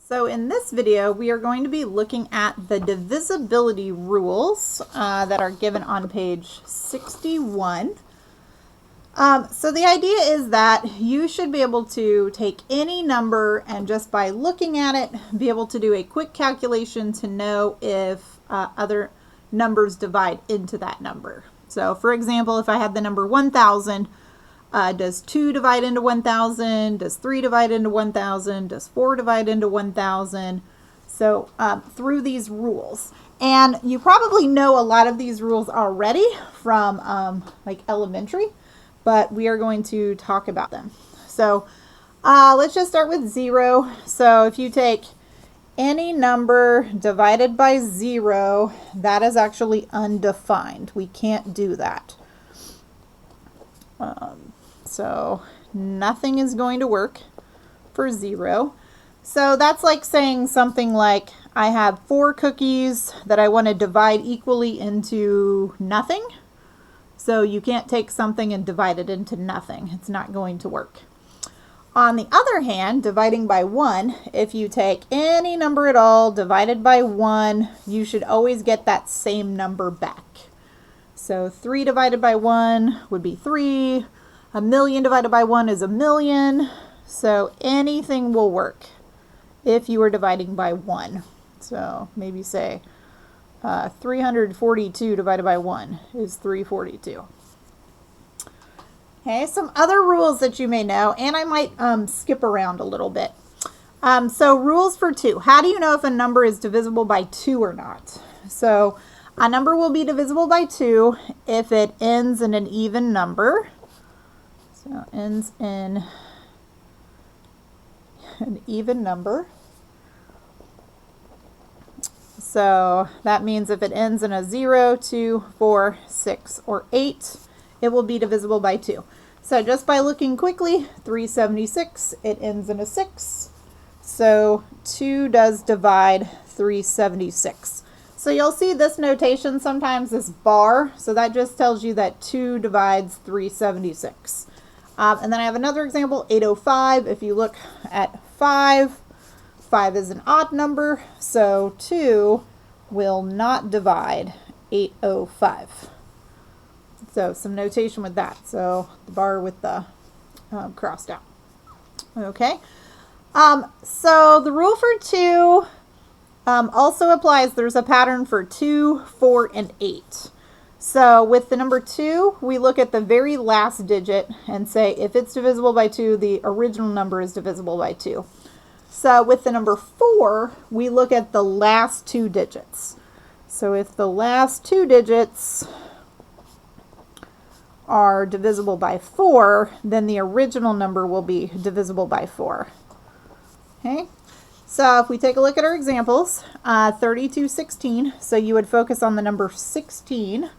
So in this video, we are going to be looking at the divisibility rules that are given on page 61. So the idea is that you should be able to take any number and just by looking at it, be able to do a quick calculation to know if other numbers divide into that number. So for example, if I had the number 1,000, does 2 divide into 1,000? Does 3 divide into 1,000? Does 4 divide into 1,000? So through these rules. And you probably know a lot of these rules already from like elementary, but we are going to talk about them. So let's just start with 0. So if you take any number divided by 0, that is actually undefined. We can't do that. So nothing is going to work for 0. So that's like saying something like, I have 4 cookies that I want to divide equally into nothing. So you can't take something and divide it into nothing. It's not going to work. On the other hand, dividing by 1, if you take any number at all divided by 1, you should always get that same number back. So 3 divided by 1 would be 3. 1,000,000 divided by 1 is 1,000,000. So anything will work if you are dividing by 1. So maybe say 342 divided by 1 is 342. Okay, some other rules that you may know, and I might skip around a little bit. So rules for 2. How do you know if a number is divisible by 2 or not? So a number will be divisible by 2 if it ends in an even number. So it ends in an even number. So that means if it ends in a 0, 2, 4, 6, or 8, it will be divisible by 2. So just by looking quickly, 376, it ends in a 6. So 2 does divide 376. So you'll see this notation sometimes is bar. So that just tells you that 2 divides 376. And then I have another example, 805. If you look at 5, 5 is an odd number, so 2 will not divide 805. So some notation with that. So the bar with the crossed out. Okay. So the rule for 2 also applies. There's a pattern for 2, 4, and 8. So with the number 2, we look at the very last digit and say if it's divisible by 2, the original number is divisible by 2. So with the number 4, we look at the last 2 digits. So if the last 2 digits are divisible by 4, then the original number will be divisible by 4. Okay? So if we take a look at our examples, 3216, so you would focus on the number 16.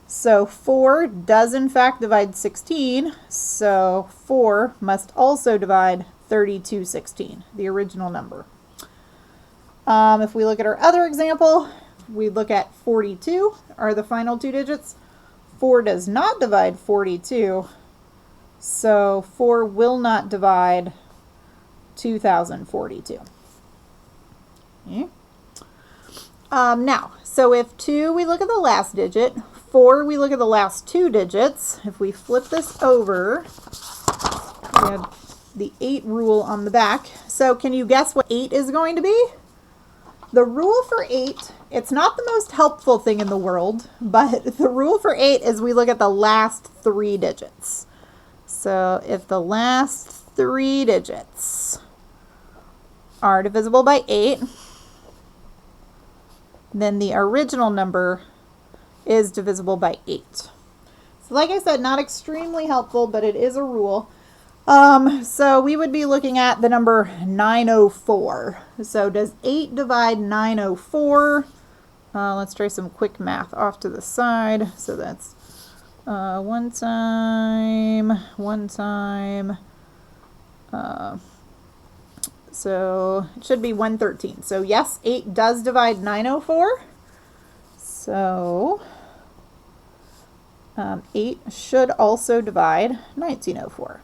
So 4 does in fact divide 16, so 4 must also divide 3216, the original number. If we look at our other example, we look at 42, are the final 2 digits. 4 does not divide 42, so 4 will not divide 2042. Okay. Now, so if 2, we look at the last digit. 4, we look at the last 2 digits. If we flip this over, we have the 8 rule on the back. So can you guess what 8 is going to be? The rule for 8, it's not the most helpful thing in the world, but the rule for 8 is we look at the last 3 digits. So if the last 3 digits are divisible by 8, then the original number is divisible by 8. So like I said, not extremely helpful, but it is a rule. So we would be looking at the number 904. So does 8 divide 904? Let's try some quick math off to the side. So that's 1 time. So it should be 113. So yes, 8 does divide 904. So 8 should also divide 1904.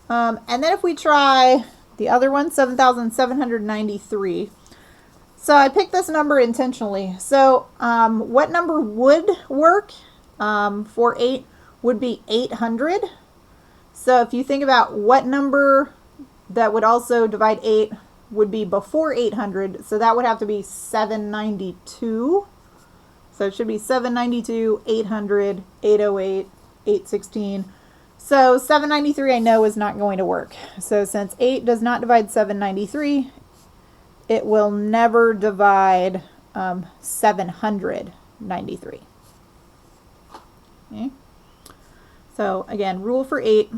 And then if we try the other one, 7,793. So I picked this number intentionally. So what number would work for 8 would be 800. So if you think about what number that would also divide 8 would be before 800, so that would have to be 792. So it should be 792, 800, 808, 816. So 793 I know is not going to work. So since 8 does not divide 793, it will never divide 793. Okay. So again, rule for 8.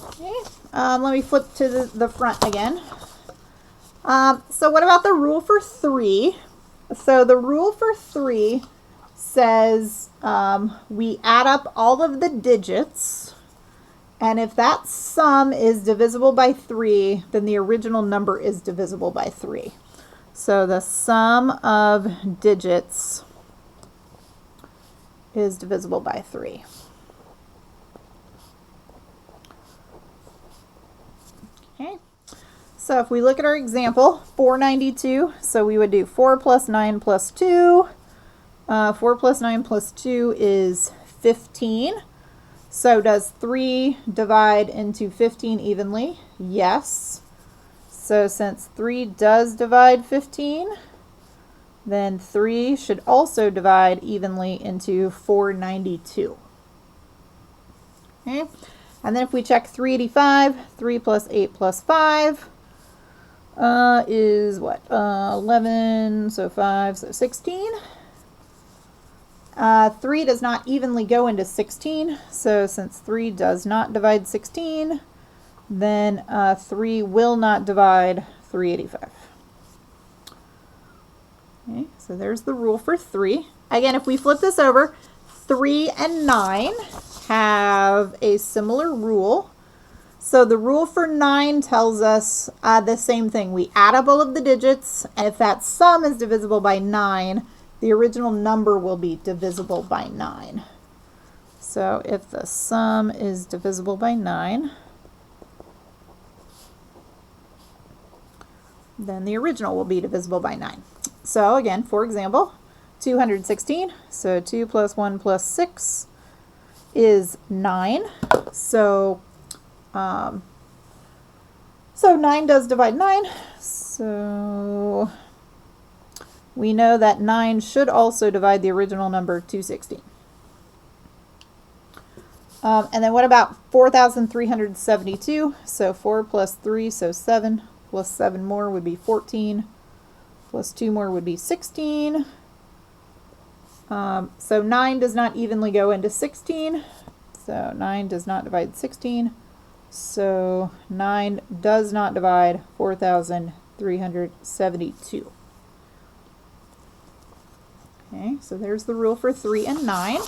Okay. Let me flip to the front again. So what about the rule for 3? So the rule for 3 says we add up all of the digits, and if that sum is divisible by 3, then the original number is divisible by 3. So the sum of digits is divisible by 3. Okay. So if we look at our example, 492, so we would do 4 plus 9 plus 2. 4 plus 9 plus 2 is 15. So does 3 divide into 15 evenly? Yes. So since 3 does divide 15, then 3 should also divide evenly into 492. Okay. And then if we check 385, 3 plus 8 plus 5 is what? 11, so 5, so 16. 3 does not evenly go into 16, so since 3 does not divide 16, then 3 will not divide 385. Okay, so there's the rule for 3. Again, if we flip this over, 3 and 9 have a similar rule. So the rule for 9 tells us the same thing. We add up all of the digits, and if that sum is divisible by 9, the original number will be divisible by 9. So if the sum is divisible by 9, then the original will be divisible by 9. So again, for example, 216. So 2 plus 1 plus 6 is 9. So 9 does divide 9. So we know that 9 should also divide the original number 216. And then what about 4,372? So 4 plus 3, so 7, plus 7 more would be 14, plus 2 more would be 16. So 9 does not evenly go into 16. So 9 does not divide 16. So 9 does not divide 4,372. Okay, so there's the rule for 3 and 9.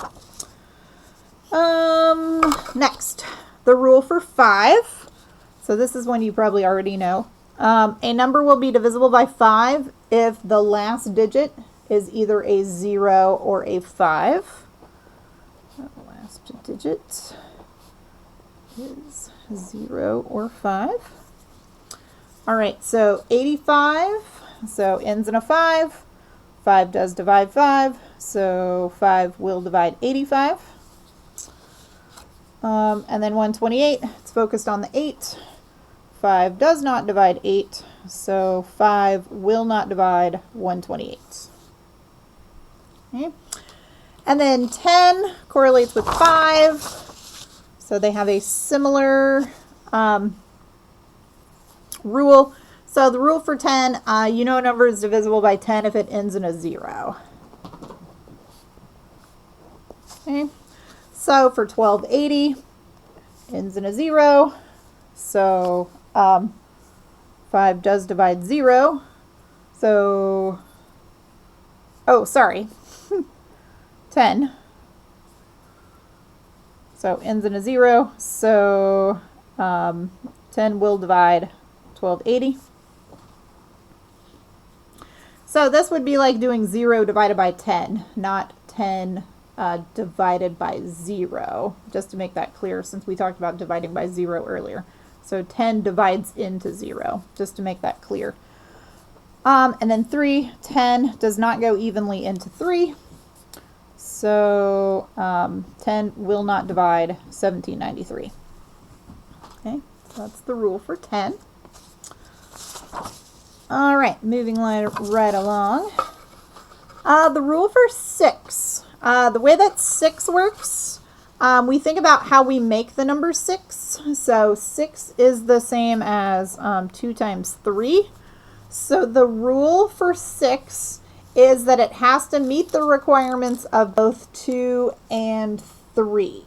Next, the rule for 5. So this is one you probably already know. A number will be divisible by 5 if the last digit is either a 0 or a 5. The last digit is 0 or 5. All right, so 85, so ends in a 5. 5 does divide 5, so 5 will divide 85. And then 128, it's focused on the 8. 5 does not divide 8, so 5 will not divide 128. Okay. And then 10 correlates with 5, so they have a similar rule. So the rule for 10, you know a number is divisible by 10 if it ends in a 0. Okay. So for 1280, ends in a 0. So 5 does divide 0. So, oh, sorry, 10. So ends in a 0. So 10 will divide 1280. So this would be like doing 0 divided by 10, not 10 divided by 0, just to make that clear since we talked about dividing by 0 earlier. So 10 divides into 0, just to make that clear. And then 3, 10 does not go evenly into 3. So 10 will not divide 1793. Okay, so that's the rule for 10. All right, moving right along. The rule for 6. The way that 6 works, we think about how we make the number 6. So 6 is the same as 2 times 3. So the rule for 6 is that it has to meet the requirements of both 2 and 3.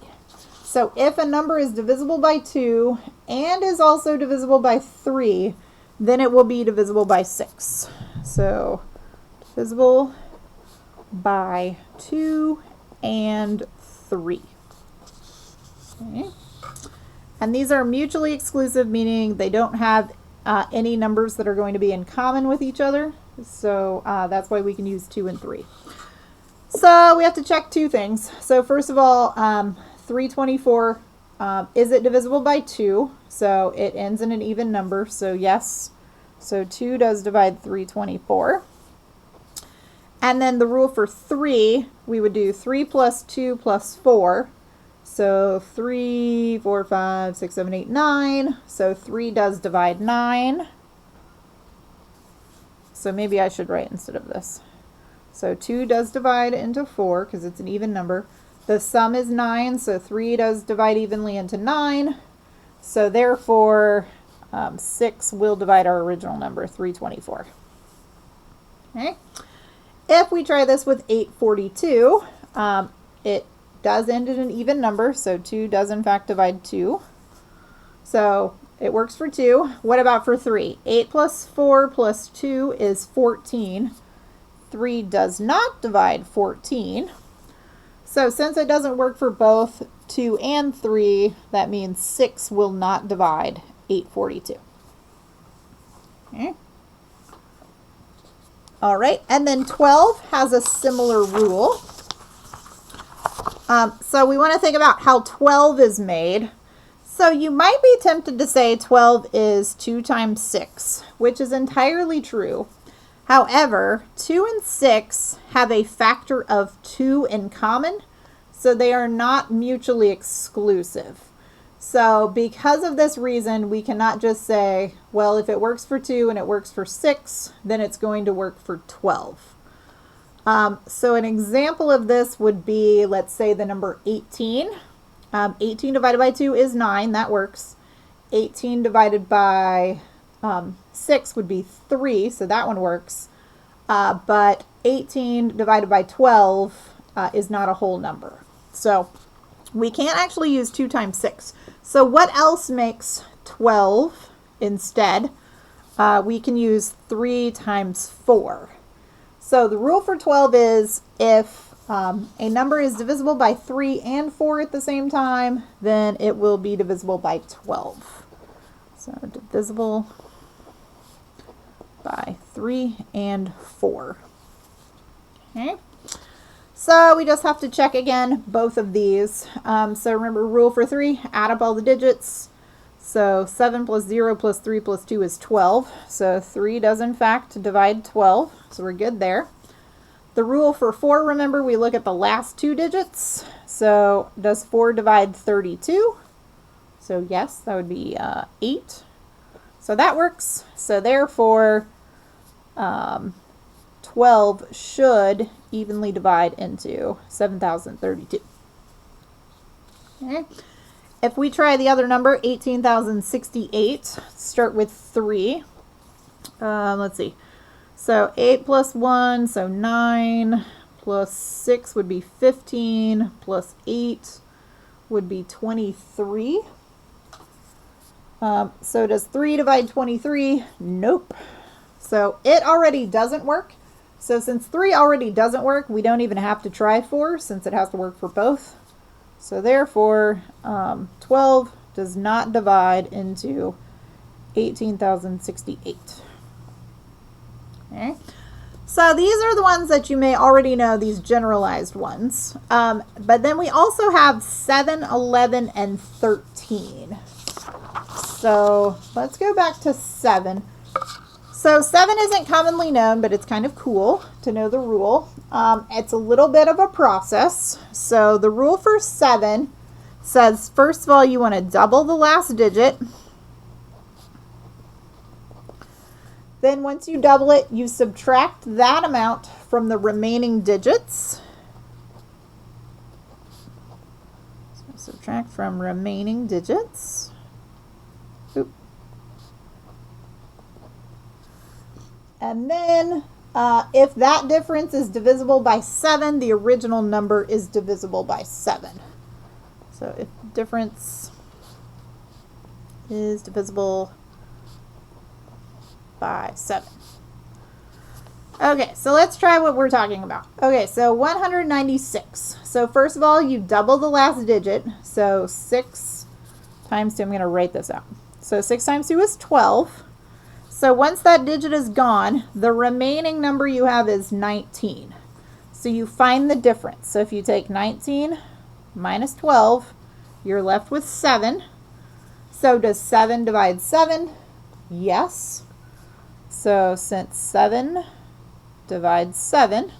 So if a number is divisible by 2 and is also divisible by 3, then it will be divisible by 6. So divisible by 2 and 3. Okay. And these are mutually exclusive, meaning they don't have any numbers that are going to be in common with each other. So that's why we can use 2 and 3. So we have to check 2 things. So first of all, 324, is it divisible by 2? So it ends in an even number, so yes. So 2 does divide 324. And then the rule for 3, we would do 3 plus 2 plus 4. So 3, 4, 5, 6, 7, 8, 9. So 3 does divide 9. So maybe I should write instead of this. So 2 does divide into 4 because it's an even number. The sum is 9, so 3 does divide evenly into 9. So therefore, 6 will divide our original number, 324. Okay. If we try this with 842, it does end in an even number, so 2 does in fact divide 2. So it works for 2. What about for 3? 8 plus 4 plus 2 is 14. 3 does not divide 14. So since it doesn't work for both 2 and 3, that means 6 will not divide 842. Okay. All right, and then 12 has a similar rule. So we want to think about how 12 is made. So you might be tempted to say 12 is 2 times 6, which is entirely true. However, 2 and 6 have a factor of 2 in common, so they are not mutually exclusive. So because of this reason, we cannot just say, well, if it works for 2 and it works for 6, then it's going to work for 12. So an example of this would be, let's say, the number 18. 18 divided by 2 is 9. That works. 18 divided by 6 would be 3, so that one works. But 18 divided by 12 is not a whole number. So we can't actually use 2 times 6. So what else makes 12 instead? We can use 3 times 4. So the rule for 12 is if a number is divisible by 3 and 4 at the same time, then it will be divisible by 12. So divisible by 3 and 4. Okay. So we just have to check again both of these. So remember, rule for 3, add up all the digits. So 7 plus 0 plus 3 plus 2 is 12. So 3 does in fact divide 12. So we're good there. The rule for 4, remember, we look at the last 2 digits. So does 4 divide 32? So yes, that would be 8. So that works. So therefore, 12 should evenly divide into 7,032. Okay. If we try the other number, 18,068, start with 3. Let's see. So 8 plus 1, so 9, plus 6 would be 15, plus 8 would be 23. So does 3 divide 23? Nope. So it already doesn't work. So since 3 already doesn't work, we don't even have to try 4 since it has to work for both. So therefore, 12 does not divide into 18,068. Okay. So these are the ones that you may already know, these generalized ones. But then we also have 7, 11, and 13. So let's go back to 7. So 7 isn't commonly known, but it's kind of cool to know the rule. It's a little bit of a process. So the rule for 7 says, first of all, you want to double the last digit. Then once you double it, you subtract that amount from the remaining digits. So subtract from remaining digits. Oop. And then if that difference is divisible by 7, the original number is divisible by 7. So if difference is divisible by 7. Okay, so let's try what we're talking about. Okay, so 196. So first of all, you double the last digit. So 6 times 2, I'm going to write this out. So 6 times 2 is 12. So once that digit is gone, the remaining number you have is 19. So you find the difference. So if you take 19 minus 12, you're left with 7. So does 7 divide 7? Yes. So since 7 divides 7,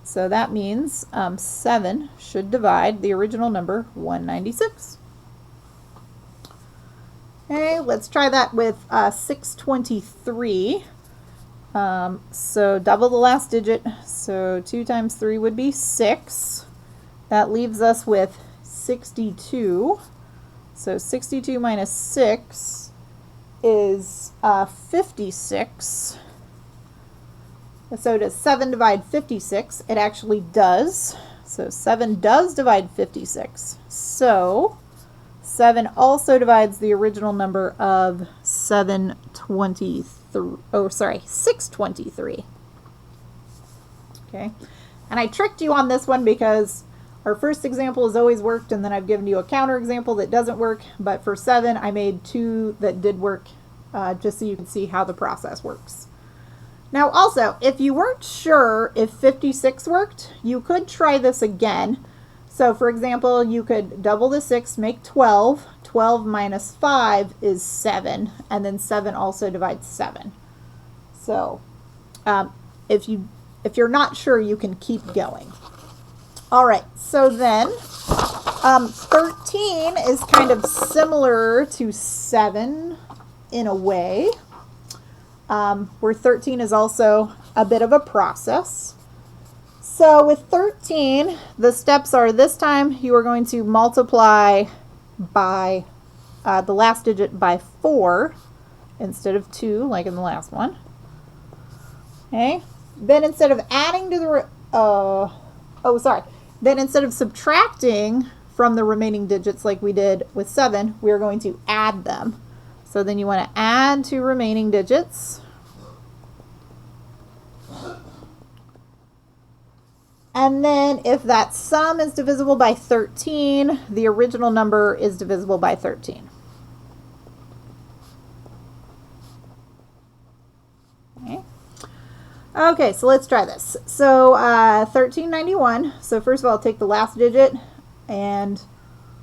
so that means 7 should divide the original number 196. Okay, let's try that with 623. So double the last digit, so 2 times 3 would be 6. That leaves us with 62. So 62 minus 6 is 56. So does 7 divide 56? It actually does. So 7 does divide 56. So 7 also divides the original number of 623. Okay, and I tricked you on this one because our first example has always worked, and then I've given you a counter example that doesn't work. But for 7, I made 2 that did work, just so you can see how the process works. Now also, if you weren't sure if 56 worked, you could try this again. So for example, you could double the 6, make 12. 12 minus 5 is 7, and then 7 also divides 7. So if you're not sure, you can keep going. All right, so then 13 is kind of similar to 7 in a way, where 13 is also a bit of a process. So with 13, the steps are, this time you are going to multiply by the last digit by 4 instead of 2 like in the last one. Okay, then instead of adding to the then instead of subtracting from the remaining digits like we did with 7, we're going to add them. So then you want to add 2 remaining digits. And then if that sum is divisible by 13, the original number is divisible by 13. Okay, so let's try this. So 1391. So first of all, take the last digit and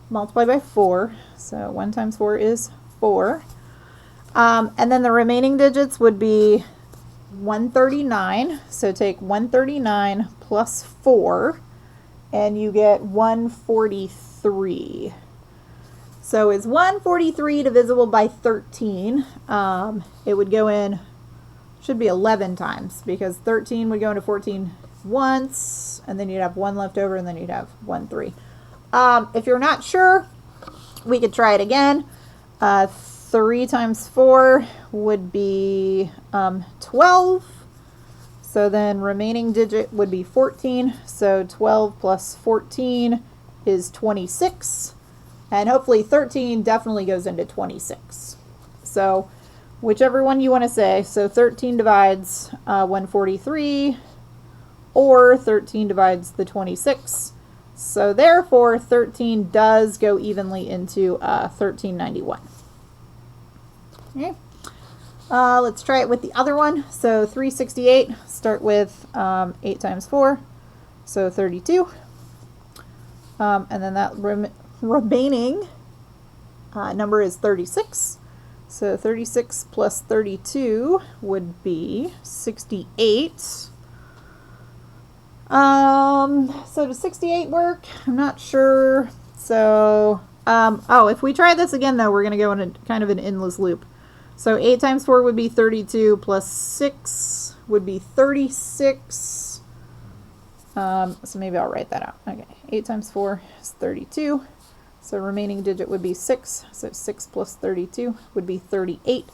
multiply by 4. So 1 times 4 is 4. And then the remaining digits would be 139. So take 139 plus 4, and you get 143. So is 143 divisible by 13? It would go in, should be 11 times, because 13 would go into 14 once, and then you'd have 1 left over, and then you'd have 1, 3. If you're not sure, we could try it again. 3 times 4 would be 12. So then remaining digit would be 14. So 12 plus 14 is 26. And hopefully 13 definitely goes into 26. So whichever one you want to say. So 13 divides 143, or 13 divides the 26. So therefore 13 does go evenly into 1391. Okay. Let's try it with the other one. So 368, start with 8 times 4, so 32. And then that remaining number is 36. So 36 plus 32 would be 68. So does 68 work? I'm not sure. So, oh, if we try this again though, we're going to go in a kind of an endless loop. So 8 times 4 would be 32 plus 6 would be 36. So maybe I'll write that out. Okay, 8 times 4 is 32. So remaining digit would be 6. So 6 plus 32 would be 38.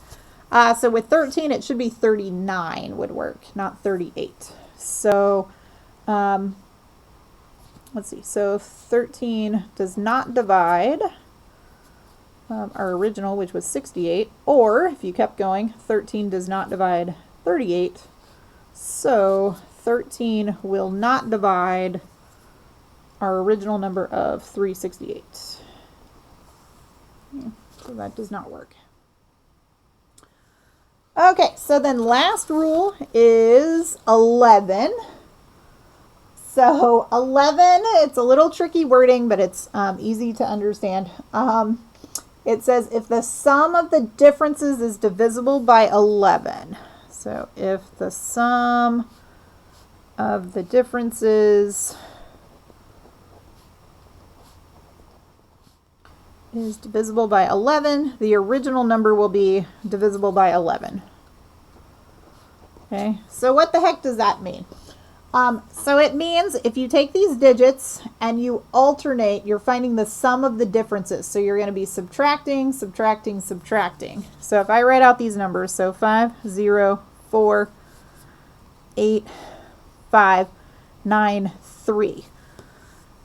So with 13, it should be 39 would work, not 38. So let's see. So 13 does not divide our original, which was 68. Or if you kept going, 13 does not divide 38. So 13 will not divide our original number of 368. So that does not work. Okay, so then last rule is 11. So 11, it's a little tricky wording, but it's easy to understand. It says if the sum of the differences is divisible by 11. So if the sum of the differences is divisible by 11, the original number will be divisible by 11. Okay, so what the heck does that mean? So it means if you take these digits and you alternate, you're finding the sum of the differences. So you're going to be subtracting, subtracting, subtracting. So if I write out these numbers, so 5, 0, 4, 8, 5, 9, 3.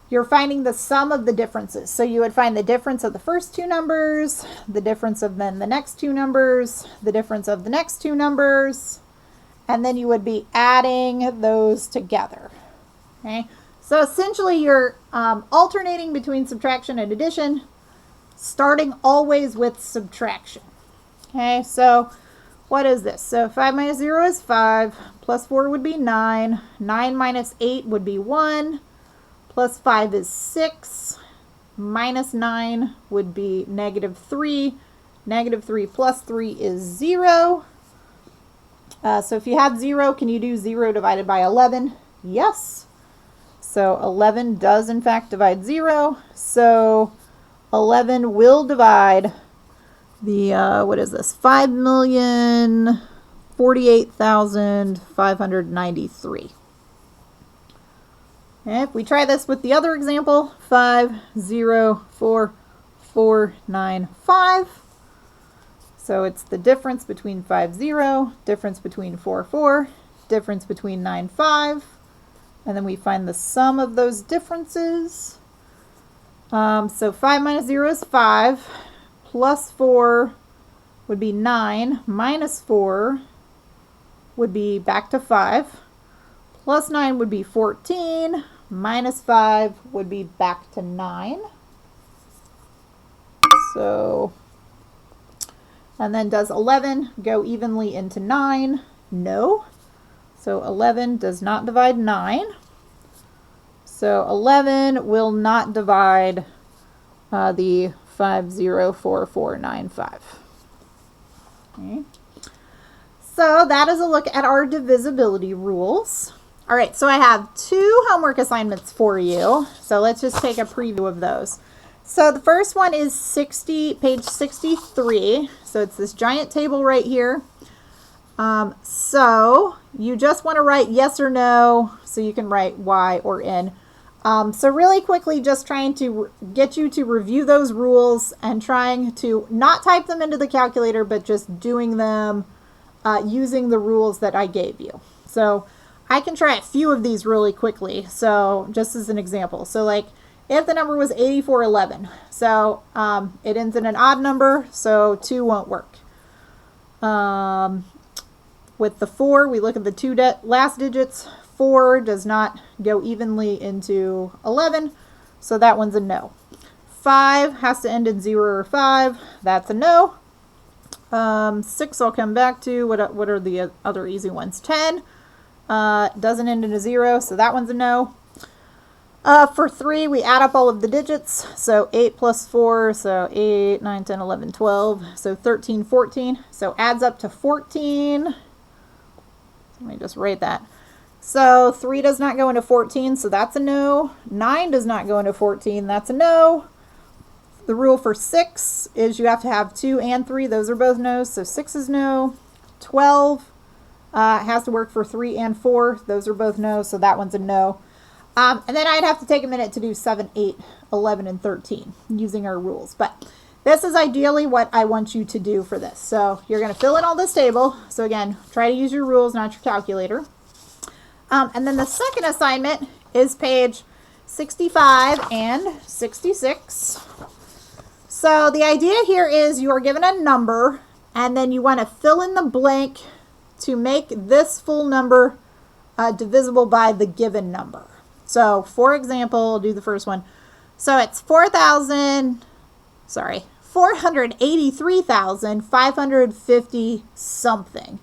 You're finding the sum of the differences. So you would find the difference of the first two numbers, the difference of then the next two numbers, the difference of the next two numbers, and then you would be adding those together. Okay, so essentially you're alternating between subtraction and addition, starting always with subtraction. Okay, so what is this? So 5 minus 0 is 5, plus 4 would be 9, 9 minus 8 would be 1, plus 5 is 6, minus 9 would be negative 3, negative 3 plus 3 is 0. So if you had 0, can you do 0 divided by 11? Yes. So 11 does in fact divide 0. So 11 will divide the, what is this? 5,048,593. And if we try this with the other example, 5, 0, 4, 4, 9, 5. So it's the difference between 5, 0, difference between 4, 4, difference between 9, 5. And then we find the sum of those differences. So 5 minus 0 is 5, plus 4 would be 9, minus 4 would be back to 5, plus 9 would be 14, minus 5 would be back to 9. So, and then does 11 go evenly into 9? No. So 11 does not divide 9. So 11 will not divide the 504495. Okay. So that is a look at our divisibility rules. All right, so I have 2 homework assignments for you. So let's just take a preview of those. So the first one is page 63. So it's this giant table right here. So you just want to write yes or no. So you can write Y or N. So really quickly, just trying to get you to review those rules and trying to not type them into the calculator, but just doing them using the rules that I gave you. So I can try a few of these really quickly. So just as an example. So like if the number was 8411, so it ends in an odd number, so 2 won't work. With the 4, we look at the 2 last digits. 4 does not go evenly into 11, so that one's a no. 5 has to end in 0 or 5, that's a no. 6 I'll come back to. What are the other easy ones? 10 doesn't end in a 0, so that one's a no. For 3, we add up all of the digits. So 8 plus 4, so 8, 9, 10, 11, 12. So 13, 14. So adds up to 14. Let me just write that. So 3 does not go into 14, so that's a no. 9 does not go into 14, that's a no. The rule for 6 is you have to have 2 and 3. Those are both no's, so 6 is no. 12 has to work for 3 and 4. Those are both no's, so that one's a no. And then I'd have to take a minute to do 7, 8, 11, and 13 using our rules. But this is ideally what I want you to do for this. So you're going to fill in all this table. So again, try to use your rules, not your calculator. And then the second assignment is page 65 and 66. So the idea here is you are given a number, and then you want to fill in the blank to make this full number divisible by the given number. So, for example, I'll do the first one. So it's 483,550 something.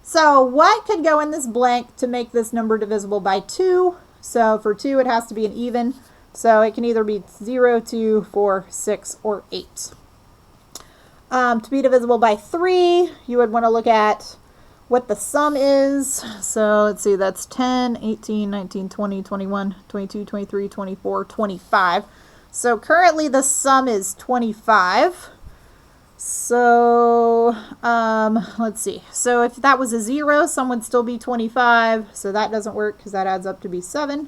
So what could go in this blank to make this number divisible by 2? So for 2, it has to be an even. So it can either be 0, 2, 4, 6, or 8. To be divisible by 3, you would want to look at what the sum is. So let's see, that's 10, 18, 19, 20, 21, 22, 23, 24, 25. So currently the sum is 25. So let's see. So if that was a 0, sum would still be 25. So that doesn't work because that adds up to be 7.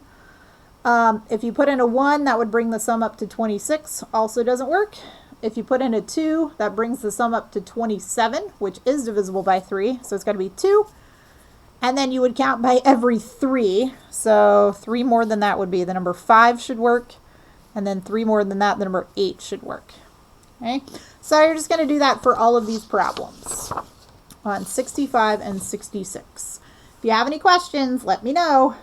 If you put in a 1, that would bring the sum up to 26. Also doesn't work. If you put in a 2, that brings the sum up to 27, which is divisible by 3. So it's got to be 2. And then you would count by every 3. So 3 more than that would be the number 5 should work. And then 3 more than that, the number 8 should work. Okay? So you're just going to do that for all of these problems on 65 and 66. If you have any questions, let me know.